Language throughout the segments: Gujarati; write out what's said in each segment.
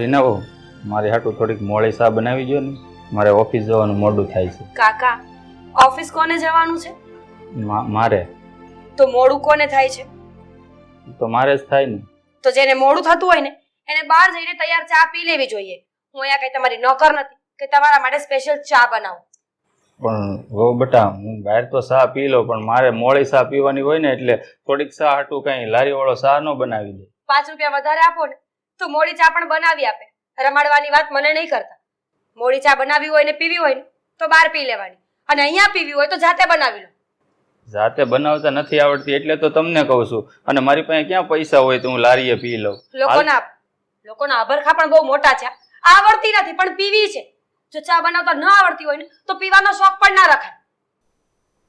રીના બહુ મારી હાટું થોડીક મોળી ચા બનાવી જો ને, મારે ઓફિસ જવાનું મોડું થાય છે. કાકા, ઓફિસ કોને જવાનું છે? મારે. તો મોડું કોને થાય છે? તો મારે જ થાય ને. તો જેને મોડું થતું હોય ને એને બહાર જઈને તૈયાર ચા પી લેવી જોઈએ. હું અહીંયા કઈ તમારી નોકર નથી કે તમારા માટે સ્પેશિયલ ચા બનાવું. પણ હો બેટા, હું બહાર તો ચા પી લઉં, પણ મારે મોળી ચા પીવાની હોય ને એટલે થોડીક ચા હાટું કઈ લારી વાળો ચા ન બનાવી દે. 5 રૂપિયા વધારે આપો ને તો મોડી ચા પણ બનાવી આપે. રમાડવાની વાત મને નહીં કરતા. મોડી ચા બનાવી હોય ને પીવી હોય ને તો બહાર પી લેવાની, અને અહીંયા પીવી હોય તો જાતે બનાવી લો. જાતે બનાવતા નથી આવડતી એટલે તો તમને કહું છું. અને મારી પાસે ક્યાં પૈસા હોય તો હું લારીએ પી લઉં. લોકોના અભરખા પણ બહુ મોટા છે. આવડતી નથી પણ પીવી છે. જો ચા બનાવતા ન આવડતી હોય ને તો પીવાનો શોખ પણ ના રખાય.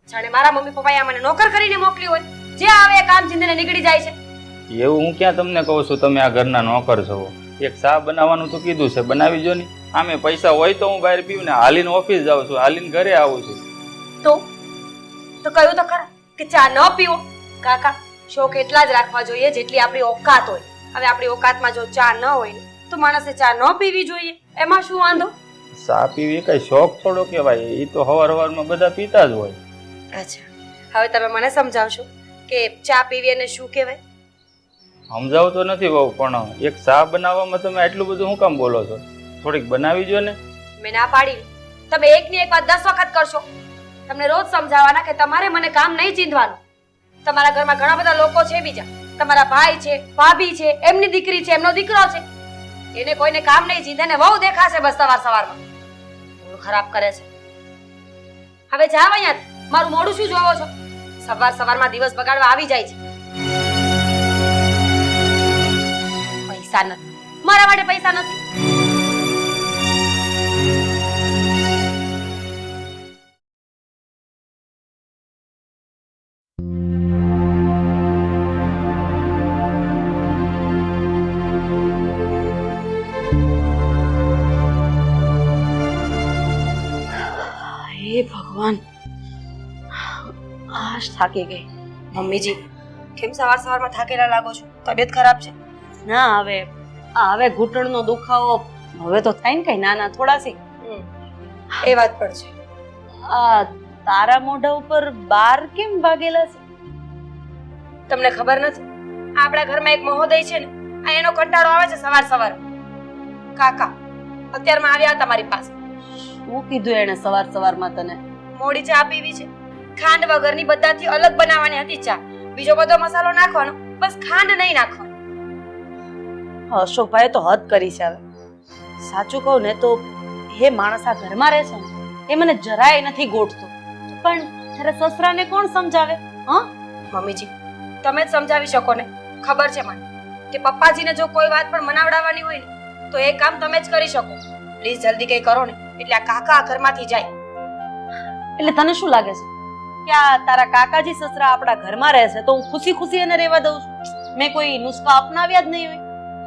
જાણે મારા મમ્મી પપ્પાએ મને નોકર કરીને મોકલી હોય, જે આવે એ કામ ચીંધીને નીકળી જાય છે. એવું હું ક્યાં તમને કહું છું તમે આ ઘરના નોકર છો. એક ચા બનાવવાનું તો કીધું છે, બનાવી જો ને. આમે પૈસા હોય તો હું બહાર પીવું ને, હાલીને ઓફિસ જાઉં છું, હાલીને ઘરે આવું છું. તો કહ્યું તો ખરા કે ચા ન પીવો. કાકા, શોખ એટલા જ રાખવા જોઈએ જેટલી આપણી ઓકાત હોય. હવે આપણી ઓકાતમાં જો ચા ન હોય ને તો માણસે ચા ન પીવી જોઈએ. એમાં શું વાંધો? ચા પીવી કઈ શોખ થોડો કહેવાય, એ તો હવારમાં બધા પીતા જ હોય. અચ્છા, હવે તમે મને સમજાવશો કે ચા પીવી એને શું કહેવાય? સમજાવતો નથી બહુ, પણ એક ચા બનાવવામાં તમે આટલું બધું શું કામ બોલો છો? થોડીક બનાવી જો ને. મેં ના પાડી. તમે એકની એક વાત 10 વખત કરશો. તમને રોજ સમજાવવાના કે તમારે મને કામ નહીં ચીંધવાનું. તમારા ઘરમાં ઘણા બધા લોકો છે બીજા. તમારા ભાઈ છે, ભાભી છે, એમની દીકરી છે, એમનો દીકરો છે. એને કોઈને કામ નહીં ચીંધે ને વહુ દેખાશે બસ સવારમાં. મૂડ ખરાબ કરે છે. હવે જાવ અહીંયા. મારું મોડું શું જોવો છો? સવારમાં દિવસ બગાડવા આવી જાય છે. પૈસા નથી, મારા માટે પૈસા નથી. હે ભગવાન, આજ થાકી ગઈ. મમ્મીજી, કેમ સવારમાં થાકેલા લાગો છો? તબિયત ખરાબ છે? ના, હવે ઘૂંટણનો દુખાવો હવે તો થાય ને કઈ નાના થોડાસી. એ વાત પણ છે. આ તારા મોઢા ઉપર બાર કેમ વાગેલા છે? તમને ખબર નથી? આપણા ઘરમાં એક મહોદય છે ને, આ એનો કંટાળો આવે છે સવાર. કાકા અત્યારમાં આવ્યા હતા મારી પાસે. શું કીધું એને સવારમાં તને? મોડી ચા પીવી છે, ખાંડ વગરની, બધાથી અલગ બનાવવાની હતી ચા. બીજો બધો મસાલો નાખવાનો, બસ ખાંડ નહીં નાખવાની. અશોકભાઈ તો હદ કરી છે. હવે સાચું કહું ને તો એ માણસ આ ઘરમાં રહે છે ને એ મને જરાય નથી ગોઠતો. પણ તારા સસરાને કોણ સમજાવે? મમ્મીજી, તમે જ સમજાવી શકો ને. ખબર છે મને કે પપ્પાજીને જો કોઈ વાત પણ મનાવડાવવાની હોય ને તો એ કામ તમે જ કરી શકો. પ્લીઝ જલ્દી કઈ કરો ને એટલે આ કાકા આ ઘરમાંથી જાય. એટલે તને શું લાગે છે કે આ તારા કાકાજી સસરા આપણા ઘરમાં રહેશે તો હું ખુશી એને રહેવા દઉં છું? મેં કોઈ નુસ્ખા અપનાવ્યા જ નહીં હોય.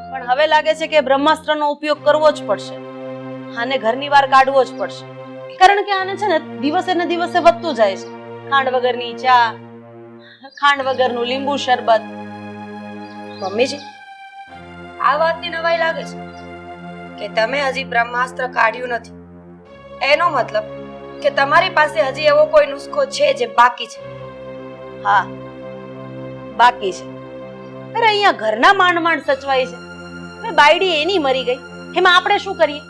પણ હવે લાગે છે કે બ્રહ્માસ્ત્રનો ઉપયોગ કરવો જ પડશે. આને ઘરની બહાર કાઢવો જ પડશે. કારણ કે આને છે ને દિવસે ને દિવસે વધતું જાય છે. ખાંડ વગરની ચા, ખાંડ વગરનું લીંબુ શરબત. મમ્મીજી, આ વાતની નવાઈ લાગે છે કે તમે હજી બ્રહ્માસ્ત્ર કાઢ્યું નથી. એનો મતલબ કે તમારી પાસે હજી એવો કોઈ નુસ્ખો છે જે બાકી છે. હા, બાકી છે. અરે અહીંયા ઘરના માંડ સચવાય છે. હવે બાયડી એની મરી ગઈ, એમાં આપણે શું કરીએ?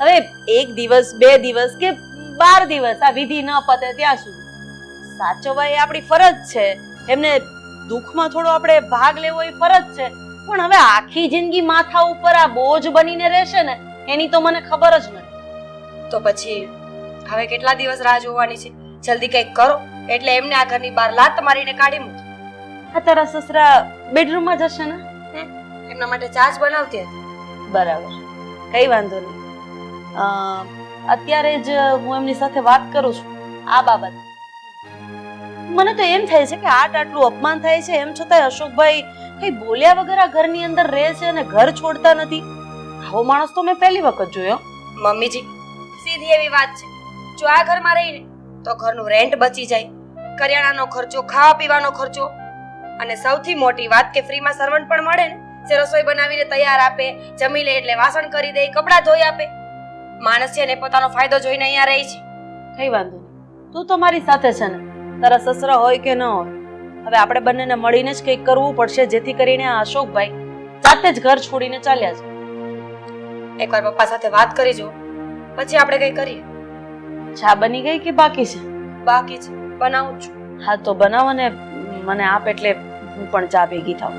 હવે 1 દિવસ 2 દિવસ કે 12 દિવસ આ વિધિ ન પતે ત્યાં સુધી સાચવવા એ આપણી ફરજ છે. એમને દુઃખમાં થોડો આપણે ભાગ લેવો એ ફરજ છે. પણ હવે આખી જિંદગી માથા ઉપર આ બોજ બનીને રહેશે ને એની તો મને ખબર જ નથી. તો પછી હવે કેટલા દિવસ રાહ જોવાની છે? જલ્દી કંઈક કરો એટલે એમને આ ઘરની બહાર લાત મારીને કાઢી મૂકો. આ તારા સસરા બેડરૂમમાં જશે ને? એમના માટે ચા જ બનાવતી હતી. બરાબર, કઈ વાંધો નહીં. અત્યારે જ હું એમની સાથે વાત કરું છું આ બાબત. મને તો એમ થાય છે કે આટલું અપમાન થાય છે એમ છતાંય અશોકભાઈ કઈ બોલ્યા વગર આ ઘરની અંદર રહે છે અને ઘર છોડતા નથી. આવો માણસ તો મેં પહેલી વખત જોયો. મમ્મીજી, સીધી એવી વાત છે. જો આ ઘરમાં રહીને તો ઘરનું રેન્ટ બચી જાય, કરિયાણાનો ખર્ચો, ખાવા પીવાનો ખર્ચો, અને સૌથી મોટી વાત કે ફ્રીમાં સર્વન્ટ પણ મળે ને જે રસોઈ બનાવીને તૈયાર આપે, જમી લે એટલે વાસણ કરી દે, કપડાં ધોઈ આપે. માણસ છે ને પોતાનો ફાયદો જોઈને અહીંયા રહી છે. કઈ વાંધો નહીં, તું તો મારી સાથે છે ને, તારા સસરા હોય કે ન હોય, હવે આપણે બંનેને મળીને જ કંઈક કરવું પડશે, જેથી કરીને આ અશોકભાઈ જાતે જ ઘર છોડીને ચાલ્યા છે. એકવાર પપ્પા સાથે વાત કરી જો, પછી આપણે કઈ કરીએ. ચા બની ગઈ કે બાકી છે? બાકી છે, બનાવું છું. હા તો બનાવો ને મને આપ, એટલે હું પણ ચા ભેગી થાઉં.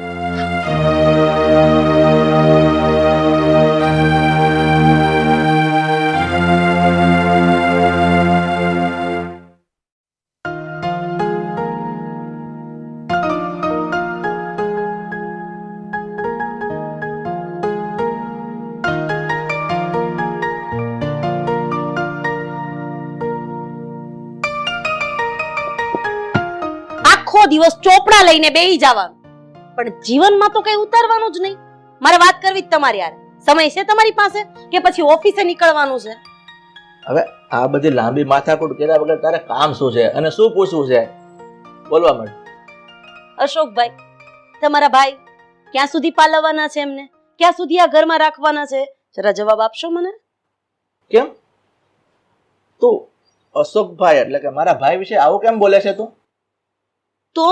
આખો દિવસ ચોપડા લઈને બેહી જવાનું, પણ જીવનમાં તો કઈ ઉતારવાનું જ નહીં. મારે વાત કરવી જ તમારી યાર. સમય છે તમારી પાસે કે પછી ઓફિસે નીકળવાનું છે? હવે આ બધી લાંબી માથાકૂટ કર્યા વગર તારે કામ શું છે અને શું પૂછવું છે? બોલવા માંડ. અશોકભાઈ, તમારા ભાઈ ક્યાં સુધી પાલવવાના છે એમને? ક્યાં સુધી આ ઘરમાં રાખવાના છે? જરા જવાબ આપશો મને. કેમ તું અશોકભાઈ એટલે કે મારા ભાઈ વિશે આવું કેમ બોલે છે તું? તો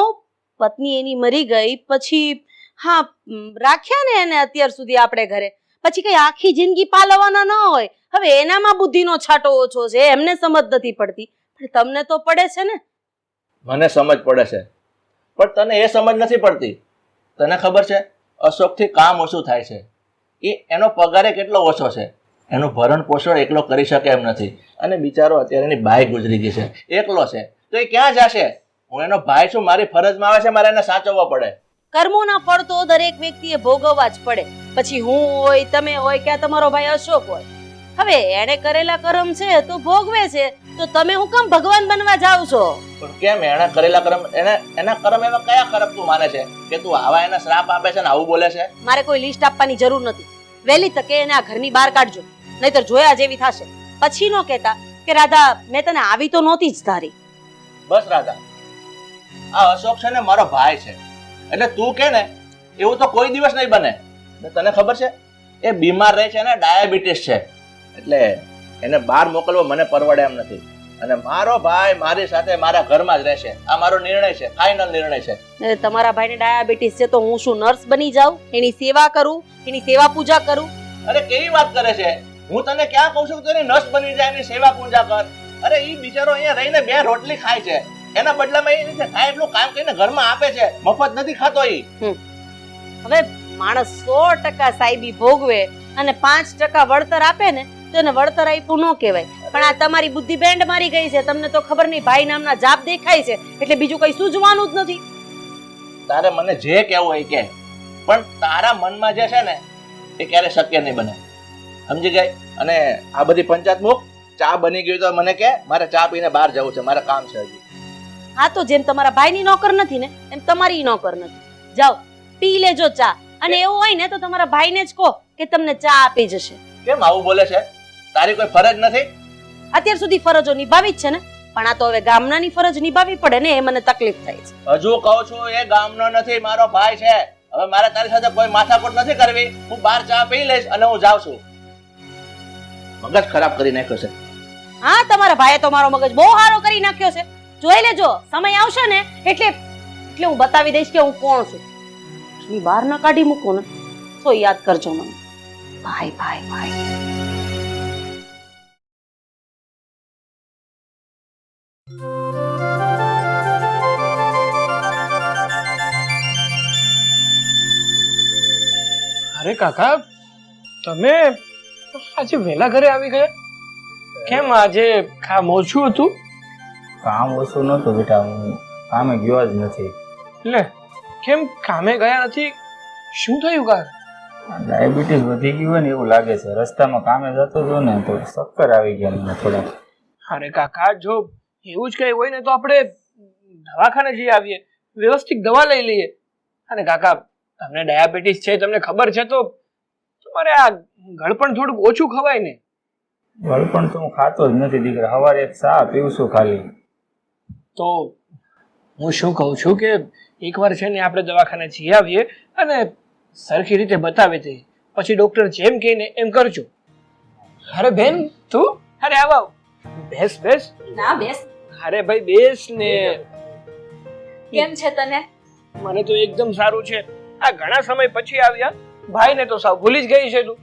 પત્ની એની મરી ગઈ પછી, હા રાખ્યા ને એને અત્યાર સુધી આપણે ઘરે, પછી કઈ આખી જિંદગી પાલવવાના ન હોય. હવે એનામાં બુદ્ધિનો છાંટો ઓછો છે, એમને સમજ નથી પડતી, પણ તમને તો પડે છે ને. મને સમજ પડે છે, પણ તને એ સમજ નથી પડતી. તને ખબર છે અશોકથી કામ ઓછું થાય છે, એનો પગારે કેટલો ઓછો છે, એનું ભરણ પોષણ એકલો કરી શકે એમ નથી, અને બિચારો અત્યારે એની બાઈ ગુજરી ગઈ છે, એકલો છે, તો એ ક્યાં જશે? હું એનો ભાઈ છું, મારી ફરજમાં આવે છે મારે એને સાચવવો પડે. કર્મોના ફળ તો દરેક વ્યક્તિએ ભોગવવા જ પડે, પછી હું હોય, તમે હોય કે તમારો ભાઈ અશોક હોય. હવે એને કરેલા કર્મ છે તો ભોગવે છે, તો તમે હું કેમ ભગવાન બનવા જાવ છો? પણ કેમ એના કરેલા કર્મ, એના કર્મ એવા કયા કર્મ તું માને છે કે તું આવા એને શ્રાપ આપે છે ને આવું બોલે છે? મારે કોઈ લિસ્ટ આપવાની જરૂર નથી. વહેલી તકે એને આ ઘરની બહાર કાઢજો, નહીતર જોયા જેવી થશે. પછી નો કહેતા કે રાધા મેં તને આવી તો નહોતી જ ધારી. બસ રાધા, આ અશોક છે ને મારો ભાઈ છે, એટલે તું કે ને એવું તો કોઈ દિવસ નહીં બને. તને ખબર છે એ બીમાર રહે છે ને, ડાયાબિટીસ છે, એટલે એને બહાર મોકલવો મને પરવડે એમ નથી. અને મારો ભાઈ મારી સાથે મારા ઘરમાં જ રહેશે, આ મારો નિર્ણય છે, ફાઇનલ નિર્ણય છે. તમારા ભાઈને ડાયાબિટીસ છે તો હું શું નર્સ બની જાઉં, એની સેવા કરું, એની સેવા પૂજા કરું? અરે કેવી વાત કરે છે? હું તને ક્યાં કહું છું કે તું એની નર્સ બની જાય, એની સેવા પૂજા કર? અરે ઈ બિચારો અહીંયા રહીને 2 રોટલી ખાય છે, એના બદલામાં એ રીતે કાંઈ એટલું કામ કરીને ઘરમાં આપે છે, મફત નથી ખાતો ઈ. હવે માણસ 100% સાહેબી ભોગવે અને 5% વળતર આપે ને તો એને વળતર આપ્યું ન કહેવાય. પણ આ તમારી બુદ્ધિ બેન્ડ મારી ગઈ છે, તમને તો ખબર નહીં, ભાઈ નામના જાપ દેખાય છે એટલે બીજું કઈ સૂઝવાનું જ નથી. તારે મને જે કહેવું હોય કે, પણ તારા મનમાં જે છે ને એ ક્યારે શક્ય નહીં બને, સમજી ગઈ? અને આ બધી પંચાયત મૂક, ચા બની ગઈ તો મને કે મારે ચા પીને બહાર જવું છે, મારે કામ છે હજી. હા તો જેમ તમારા ભાઈની નોકર નથી ને એમ તમારી નોકર નથી. જાઓ પી લેજો ચા, અને એવું હોય ને તો તમારા ભાઈને જ કહો કે તમને ચા આપી જશે. કેમ આવું બોલે છે? તારી કોઈ ફરજ નથી? અત્યાર સુધી ફરજો નિભાવી જ છે ને, પણ આ તો હવે ગામનાની ફરજ નિભાવવી પડે ને, એ મને તકલીફ થાય છે. હજુ કહું છું એ ગામનો નથી, મારો ભાઈ છે. હવે મારે તારી સાથે કોઈ માથાકૂટ નથી કરવી. હું બહાર ચા પી લઈશ અને હું જાઉં છું. મગજ ખરાબ કરી નાખ્યો છે. હા તમારા ભાઈએ તો મારો મગજ બહુ સારો કરી નાખ્યો છે. જોઈ લેજો, સમય આવશે ને એટલે હું બતાવી દઈશ કે હું કોણ છું. બહાર ના કાઢી મૂકો ને તો યાદ કરજો મને. ભાઈ ભાઈ ભાઈ. અરે કાકા, તમે આજે વહેલા ઘરે આવી ગયા? કેમ આજે કામ ઓછું હતું? કામ ઓછું નહોતું બેટા, હું કામે ગયો જ નથી. લે, કેમ કામે ગયા નથી? શું થયું કાર? ડાયાબિટીસ વધી ગયું હોય ને એવું લાગે છે. રસ્તામાં કામે જતો હતો ને તો ચક્કર આવી ગયા મને થોડા. અરે કાકા, જો એવું જ કઈ હોય ને તો આપણે દવાખાને જઈ આવીએ, વ્યવસ્થિત દવા લઈ લઈએ. અને કાકા, તમને ડાયાબિટીસ છે, તમને ખબર છે, તો તમારે આ ગળપણ થોડુંક ઓછું ખવાય ને. ગળપણ તો હું ખાતો જ નથી દીકરા, સવારે એક ચા પીવું છું ખાલી. તો હું શું કહું છું કે એકવાર છે ને આપણે દવાખાને જઈ આવીએ અને સરખી રીતે બતાવી દઈએ પછી ડોક્ટર જેમ કહે ને એમ કરજો. અરે બેન તું અરે આવ આવ. બેસ બેસ. ના બેસ. અરે ભાઈ બેસ ને. કેમ છે તને? મને તો એકદમ સારું છે. આ ઘણા સમય પછી આવ્યા, ભાઈને તો સાવ ભૂલી જ ગઈ છે તું.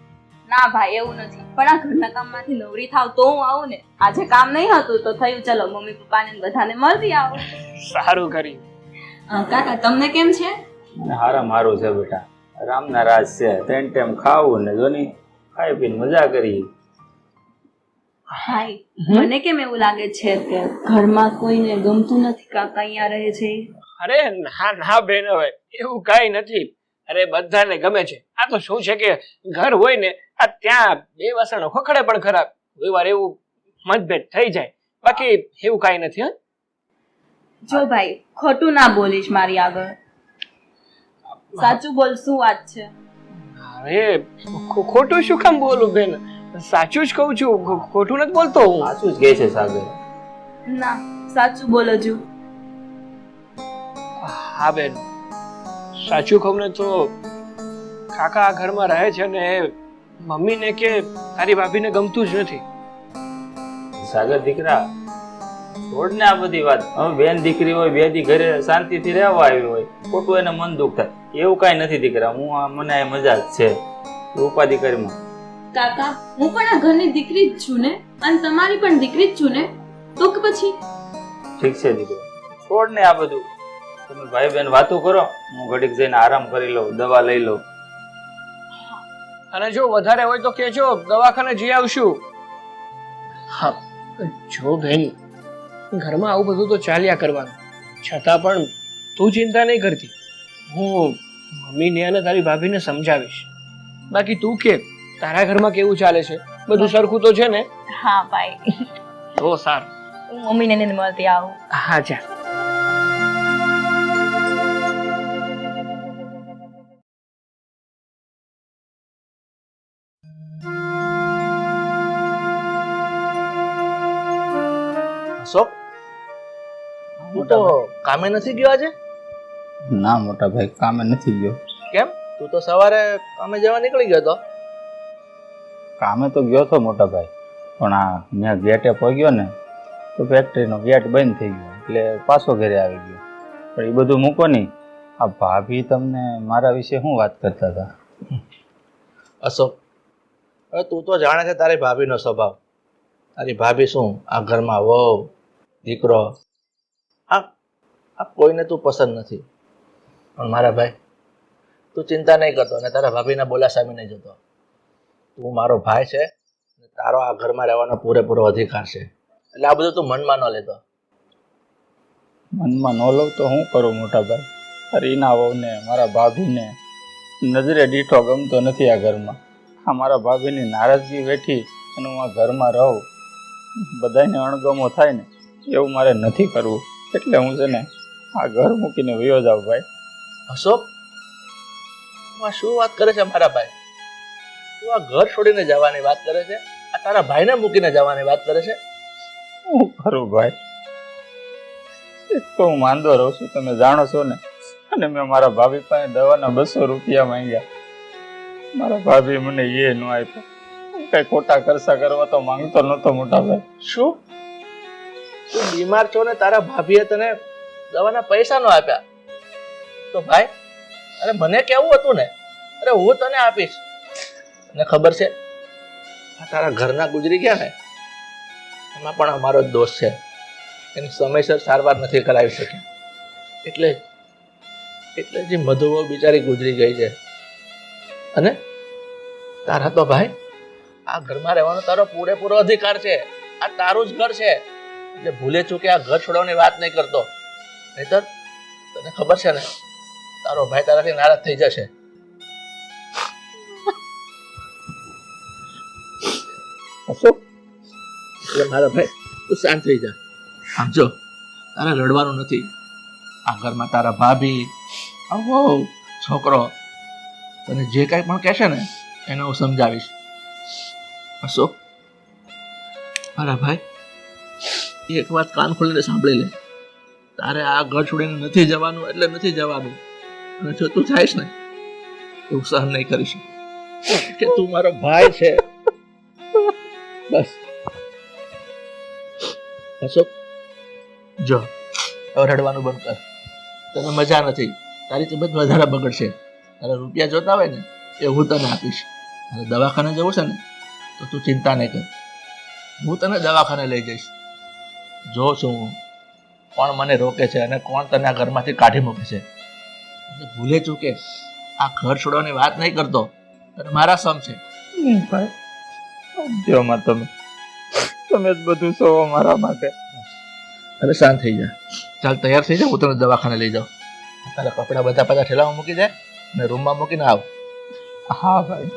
ના ભાઈ એવું નથી, પણ આ ઘરના કામમાંથી નવરી થાવ તો હું આવું ને. આજે કામ નહીં હતું તો થયું ચલો મમ્મી પપ્પાને ને બધાને મળતી આવું. સારું કરી. કાકા તમને કેમ છે? હારા મારું છે બેટા, રામના રાજ છે. ત્રણ ટાઈમ ખાવું ને જોની ખાઈ પીને મજા કરી. ભાઈ મને કેમ એવું લાગે છે કે ઘરમાં કોઈને ગમતું નથી કાકા અહીંયા રહે છે? અરે ના ના બેન હવે એવું કાંઈ નથી. અરે બધાને ગમે છે. આ તો શું છે કે ઘર હોય ને આ ત્યાં બે વાસણો ખખડે પણ ખરાબ કોઈ વાર એવું મતભેદ થઈ જાય, બાકી એવું કાંઈ નથી. હા જો ભાઈ ખોટું ના બોલીશ મારી આગળ, સાચું બોલ શું વાત છે? હવે ખોટું શું કામ બોલું બેન, સાચું જ કહું છું, ખોટું નથી બોલતો હું. સાચું જ કહે છે સાગર. ના સાચું બોલો છું. હા બેન સાચું કહું ને તો કાકા આ ઘરમાં રહે છે ને મમ્મીને કે તારી ભાભીને ગમતું જ નથી. સાગર દીકરા છોડ ને આ બધી વાત. હવે બેન દીકરી હોય, બે દી ઘરે શાંતિથી રહેવા આવી હોય, ખોટું એને મન દુઃખ થાય એવું કાંઈ નથી દીકરા. હું મને આ મજા જ છે ઉપાધિ કરીમાં. કાકા હું પણ આ ઘરની દીકરી જ છું ને, અને તમારી પણ દીકરી જ છું ને, તો કે પછી ઠીક છે દીકરા, છોડ ને આ બધું. તમે ભાઈ બહેન વાતો કરો, હું ઘડીક જઈને આરામ કરી લઉં, દવા લઈ લઉં. અને જો વધારે હોય તો કહેજો, દવાખાને જઈ આવશું. હા જો બેન ઘરમાં આવું બધું તો ચાલ્યા કરવાનું, છતાં પણ તું ચિંતા નહીં કરતી. હું મમ્મીને અને તારી ભાભીને સમજાવીશ. બાકી તું કે તારા ઘરમાં કેવું ચાલે છે? બધું સરખું તો છે ને? હા ભાઈ તો સારું, હું મમ્મીને ને મળતી આવું. હા જા. અશોક તું તો કામે નથી ગયો આજે? ના મોટા ભાઈ કામે નથી ગયો. કેમ? તું તો સવારે કામે જવા નીકળી ગયો તો. કામે તો ગયો તો મોટા ભાઈ, પણ આ મેં ગેટે પહોંચ્યો ને તો ફેક્ટરીનો ગેટ બંધ થઈ ગયો એટલે પાછો ઘરે આવી ગયો. પણ એ બધું મૂકો નહીં, આ ભાભી તમને મારા વિશે શું વાત કરતા હતા? અશોક હવે તું તો જાણે છે તારી ભાભીનો સ્વભાવ. તારી ભાભી શું આ ઘરમાં વહુ દીકરો આ કોઈને તું પસંદ નથી. પણ મારા ભાઈ તું ચિંતા નહીં કરતો અને તારા ભાભીના બોલા સામે નહીં જતો. તું મારો ભાઈ છે, તારો આ ઘરમાં રહેવાનો પૂરેપૂરો અધિકાર છે, એટલે આ બધું તું મનમાં ન લેતો. મનમાં ન લઉં તો હું કરું મોટા ભાઈ? રીના વહુને મારા ભાભીને નજરે દીઠો ગમતો નથી આ ઘરમાં. આ મારા ભાભીની નારાજગી વેઠી અને હું આ ઘરમાં રહું, બધાને અણગમો થાય ને એવું મારે નથી કરવું. એટલે હું છે ને આ ઘર મૂકીને વયો જાઉં ભાઈ. અશોક તું આ શું વાત કરે છે મારા ભાઈ? તું આ ઘર છોડીને જવાની વાત કરે છે? આ તારા ભાઈને મૂકીને જવાની વાત કરે છે? હું કરું ભાઈ? એક તો હું માંદો રહું છું, તમે જાણો છો ને, અને મેં મારા ભાભી પાસે દવાના 200 રૂપિયા માંગ્યા. મારા ભાભી મને એ ન આપ્યા. કઈ ખોટા ખર્ચા કરવા તો માંગતો નતો મોટા ભાઈ. શું તું બીમાર છો ને તારા ભાભીએ તને દવાના પૈસા ન આપ્યા? તો ભાઈ અરે મને કેવું હતું ને, અરે હું તને આપીશ. મને ખબર છે આ તારા ઘરના ગુજરી ગયા ને એમાં પણ અમારો જ દોષ છે. એની સમયસર સારવાર નથી કરાવી શકી, એટલે જે મધુઓ બિચારી ગુજરી ગઈ છે. અને તારા તો ભાઈ આ ઘરમાં રહેવાનો તારો પૂરેપૂરો અધિકાર છે. આ તારું જ ઘર છે, એટલે ભૂલે ચૂકે આ ઘર છોડવાની વાત નહીં કરતો. નહીતર તને ખબર છે ને તારો ભાઈ તારાથી નારાજ થઈ જશે. અશોક એટલે મારા ભાઈ તું શાંત થઈ જા. આમ જો તારે રડવાનું નથી. આ ઘરમાં તારા ભાભી આવો છોકરો તને જે કાંઈ પણ કહેશે ને એને હું સમજાવીશ. અશોક મારા ભાઈ એક વાત કાન ખોલીને સાંભળી લે. તારે આ ઘર છોડીને નથી જવાનું એટલે નથી જવાનું. અને જો તું જઈશ ને એવું સહન નહીં કરી શકું કે તું મારો ભાઈ છે. બસ અશોક, જો હવે રડવાનું બંધ કર. તને મજા નથી, તારી તબિયત વધારે બગડશે. તારે રૂપિયા જોતા હોય ને એ હું તને આપીશ. અને દવાખાને જવું છે ને તો તું ચિંતા નહીં કર, હું તને દવાખાને લઈ જઈશ. જો છું હું કોણ મને રોકે છે અને કોણ તને આ ઘરમાંથી કાઢી મૂકે છે. એટલે ભૂલે ચૂકે આ ઘર છોડવાની વાત નહીં કરતો. તને મારા સમ છે. ભાઈ સમજ્યોમાં તમે જ બધું છો મારા માટે. અરે શાંત થઈ જા. ચાલ તૈયાર થઈ જા, હું તને દવાખાને લઈ જાઉં. તારા કપડાં બધા ઠેલામાં મૂકી દે અને રૂમમાં મૂકીને આવ. હા ભાઈ.